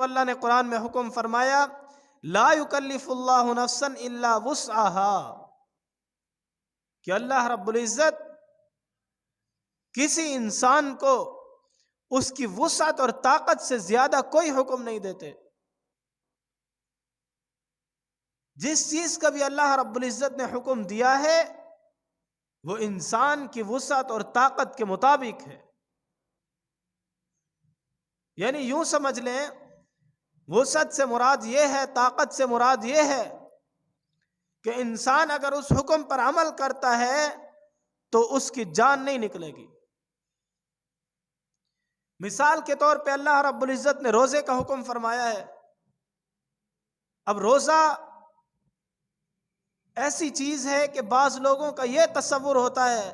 اللہ نے قرآن میں حکم فرمایا لا یکلف اللہ نفسا الا وسعها، کہ اللہ رب العزت کسی انسان کو اس کی وسعت اور طاقت سے زیادہ کوئی حکم نہیں دیتے۔ جس چیز کا بھی اللہ رب العزت نے حکم دیا ہے وہ انسان کی وسعت اور طاقت کے مطابق ہے۔ یعنی یوں سمجھ لیں، وسعت سے مراد یہ ہے، طاقت سے مراد یہ ہے کہ انسان اگر اس حکم پر عمل کرتا ہے تو اس کی جان نہیں نکلے گی۔ مثال کے طور پہ اللہ رب العزت نے روزے کا حکم فرمایا ہے۔ اب روزہ ایسی چیز ہے کہ بعض لوگوں کا یہ تصور ہوتا ہے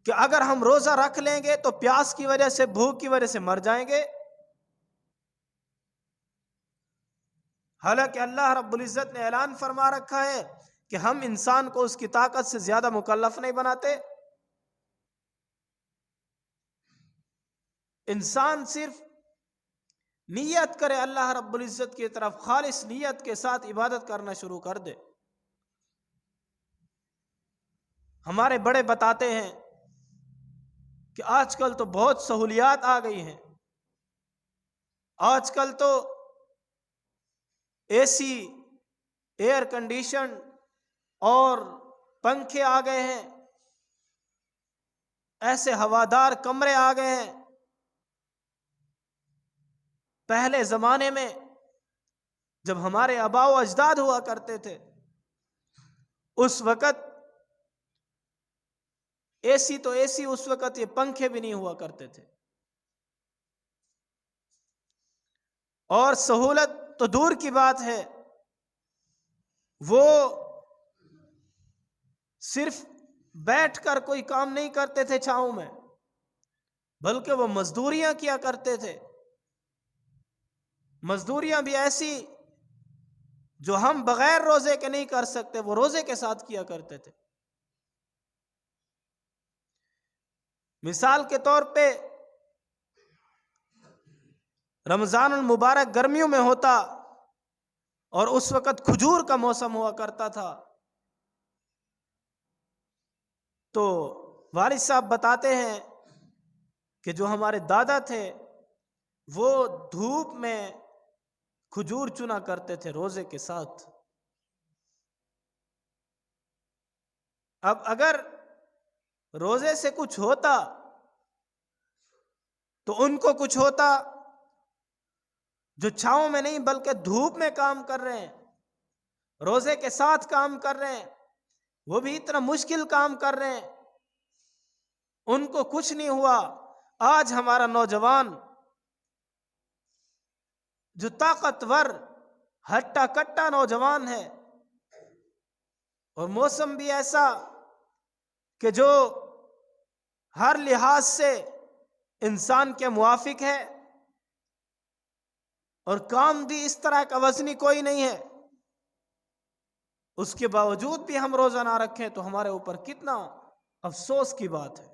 کہ اگر ہم روزہ رکھ لیں گے تو پیاس کی وجہ سے، بھوک کی وجہ سے مر جائیں گے۔ حالانکہ اللہ رب العزت نے اعلان فرما رکھا ہے کہ ہم انسان کو اس کی طاقت سے زیادہ مکلف نہیں بناتے۔ انسان صرف نیت کرے اللہ رب العزت کی طرف، خالص نیت کے ساتھ عبادت کرنا شروع کر دے۔ ہمارے بڑے بتاتے ہیں کہ آج کل تو بہت سہولیات آ گئی ہیں، آج کل تو اے سی، ایئر کنڈیشن اور پنکھے آ گئے ہیں، ایسے ہوادار کمرے آ گئے ہیں۔ پہلے زمانے میں جب ہمارے آباء و اجداد ہوا کرتے تھے اس وقت اے سی تو اے سی، اس وقت یہ پنکھے بھی نہیں ہوا کرتے تھے، اور سہولت تو دور کی بات ہے، وہ صرف بیٹھ کر کوئی کام نہیں کرتے تھے چھاؤں میں، بلکہ وہ مزدوریاں کیا کرتے تھے۔ مزدوریاں بھی ایسی جو ہم بغیر روزے کے نہیں کر سکتے، وہ روزے کے ساتھ کیا کرتے تھے۔ مثال کے طور پہ رمضان المبارک گرمیوں میں ہوتا اور اس وقت کھجور کا موسم ہوا کرتا تھا، تو والد صاحب بتاتے ہیں کہ جو ہمارے دادا تھے وہ دھوپ میں کھجور چنا کرتے تھے روزے کے ساتھ۔ اب اگر روزے سے کچھ ہوتا تو ان کو کچھ ہوتا، جو چھاؤں میں نہیں بلکہ دھوپ میں کام کر رہے ہیں، روزے کے ساتھ کام کر رہے ہیں، وہ بھی اتنا مشکل کام کر رہے ہیں، ان کو کچھ نہیں ہوا۔ آج ہمارا نوجوان جو طاقتور ہٹا کٹا نوجوان ہے، اور موسم بھی ایسا کہ جو ہر لحاظ سے انسان کے موافق ہے، اور کام بھی اس طرح کا وزنی کوئی نہیں ہے، اس کے باوجود بھی ہم روزہ نہ رکھیں تو ہمارے اوپر کتنا افسوس کی بات ہے۔